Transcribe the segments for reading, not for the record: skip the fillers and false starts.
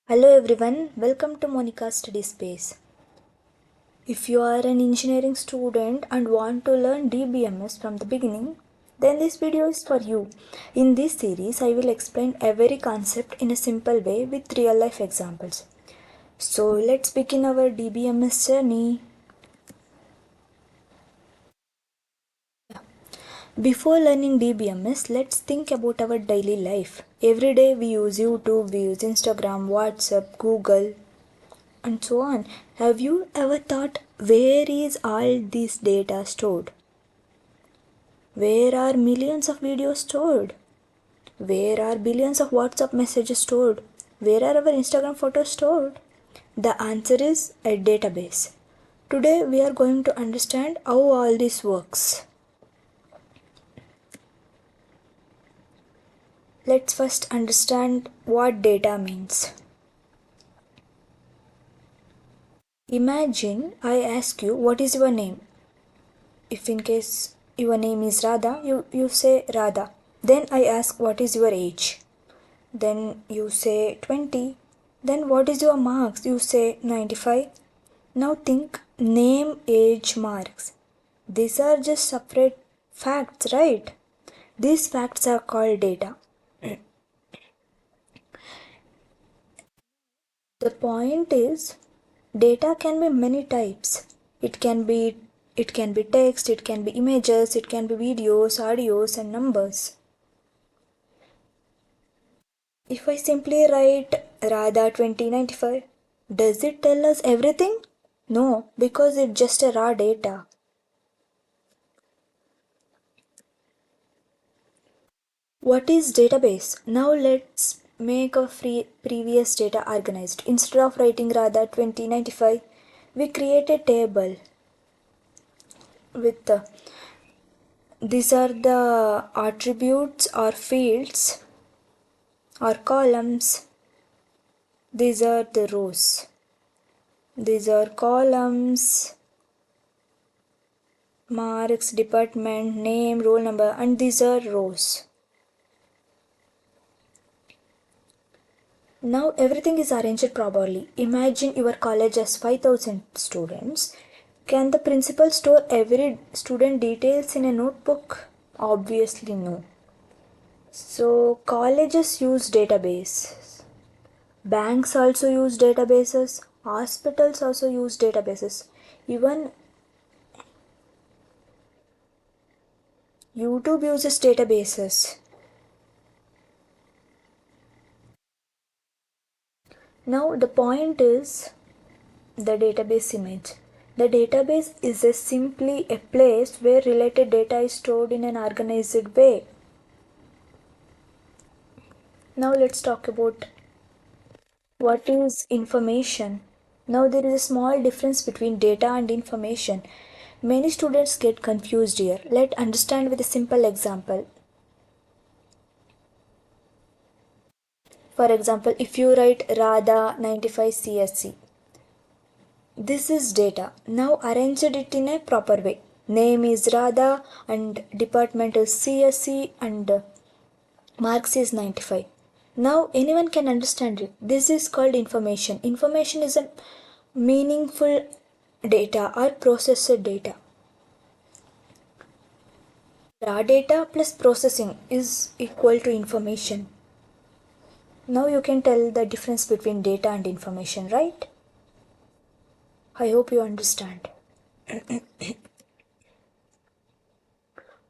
Hello everyone, welcome to Monika Study Space. If you are an engineering student and want to learn DBMS from the beginning, then this video is for you. In this series, I will explain every concept in a simple way with real life examples. So let's begin our DBMS journey. Before learning DBMS, let's think about our daily life. Every day we use YouTube, we use Instagram, WhatsApp, Google, and so on. Have you ever thought, where is all this data stored? Where are millions of videos stored? Where are billions of WhatsApp messages stored? Where are our Instagram photos stored? The answer is a database. Today we are going to understand how all this works. Let's first understand what data means. Imagine I ask you, what is your name? If in case your name is Radha, you say Radha. Then I ask, what is your age? Then you say 20. Then what is your marks? You say 95. Now think, name, age, marks. These are just separate facts, right? These facts are called data. The point is, data can be many types. It can be text, it can be images, it can be videos, audios, and numbers. If I simply write Radha 2095, does it tell us everything? No, because it's just a raw data. What is database? Now let's make a previous data organized. Instead of writing Radha 2095, we create a table with these are the attributes or fields or columns. These are the rows. These are columns, marks, department, name, roll number, and these are rows. Now everything is arranged properly. Imagine your college has 5,000 students. Can the principal store every student details in a notebook? Obviously no. So colleges use databases. Banks also use databases. Hospitals also use databases. Even YouTube uses databases. Now the point is the database image. The database is simply a place where related data is stored in an organized way. Now let's talk about what is information. Now there is a small difference between data and information. Many students get confused here. Let's understand with a simple example. For example, if you write Radha 95 CSC, this is data. Now arrange it in a proper way. Name is Radha and department is CSC and marks is 95. Now anyone can understand it. This is called information. Information is a meaningful data or processed data. Raw data plus processing is equal to information. Now you can tell the difference between data and information, right? I hope you understand.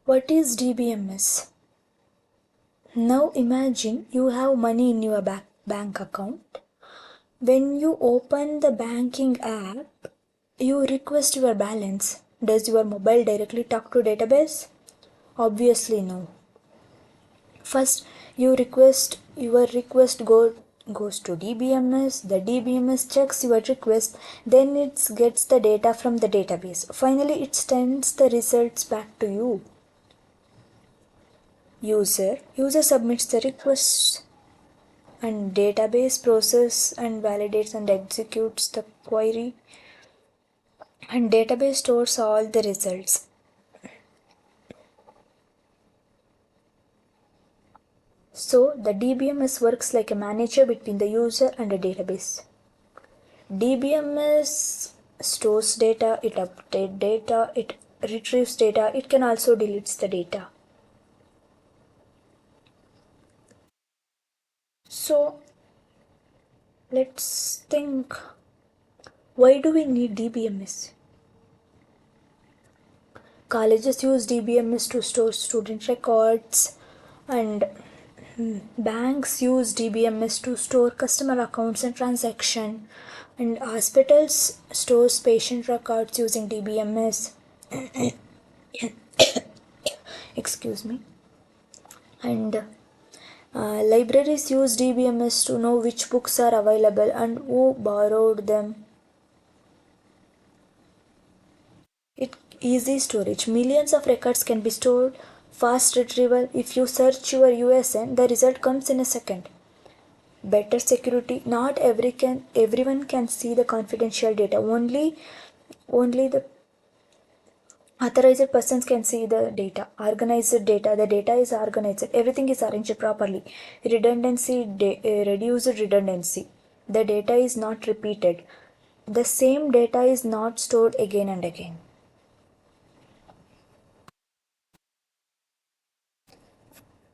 What is DBMS? Now imagine you have money in your bank account. When you open the banking app, you request your balance. Does your mobile directly talk to database? Obviously no. First, your request goes to DBMS. The DBMS checks your request, then it gets the data from the database. Finally, it sends the results back to you. User submits the request and database process and validates and executes the query, and database stores all the results. So the DBMS works like a manager between the user and a database. DBMS stores data, it updates data, it retrieves data, it can also delete the data. So let's think, why do we need DBMS? Colleges use DBMS to store student records, and banks use DBMS to store customer accounts and transaction, and hospitals stores patient records using DBMS. Excuse me. And libraries use DBMS to know which books are available and who borrowed them. Easy storage. Millions of records can be stored. Fast retrieval. If you search your USN, the result comes in a second. Better security. Not everyone can see the confidential data. Only the authorized persons can see the data. Organized data. The data is organized. Everything is arranged properly. Redundancy. Reduced redundancy. The data is not repeated. The same data is not stored again and again.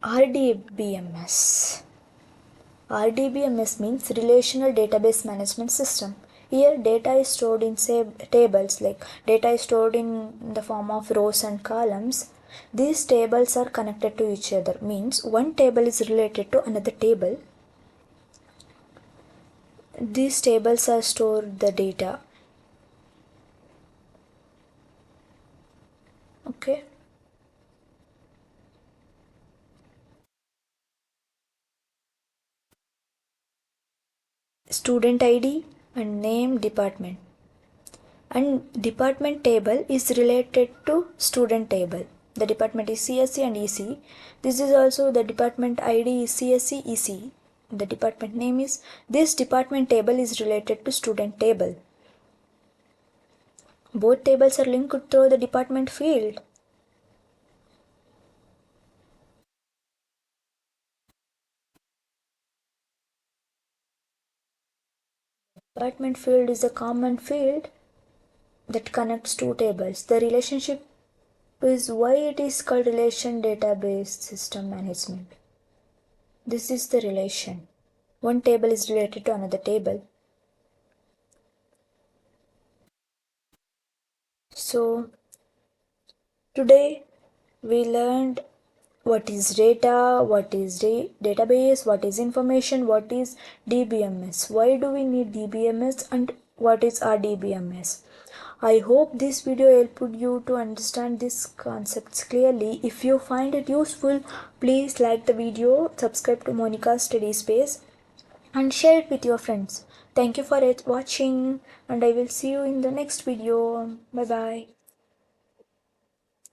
RDBMS. RDBMS means Relational Database Management System. Here data is stored in tables, like data is stored in the form of rows and columns. These tables are connected to each other, means one table is related to another table. These tables are stored the data. Okay. Student ID and name, department. And department table is related to student table. The department is CSE and EC. This is also the department ID is CSE EC. The department name is. This department table is related to student table. Both tables are linked through the department field. Department field is a common field that connects two tables. The relationship is why it is called relation database system management. This is the relation. One table is related to another table. So today we learned what is data, what is database, what is information, what is DBMS, why do we need DBMS, and what is RDBMS. I hope this video helped you to understand these concepts clearly. If you find it useful, please like the video, subscribe to Monika's Study Space, and share it with your friends. Thank you for watching, and I will see you in the next video. Bye bye.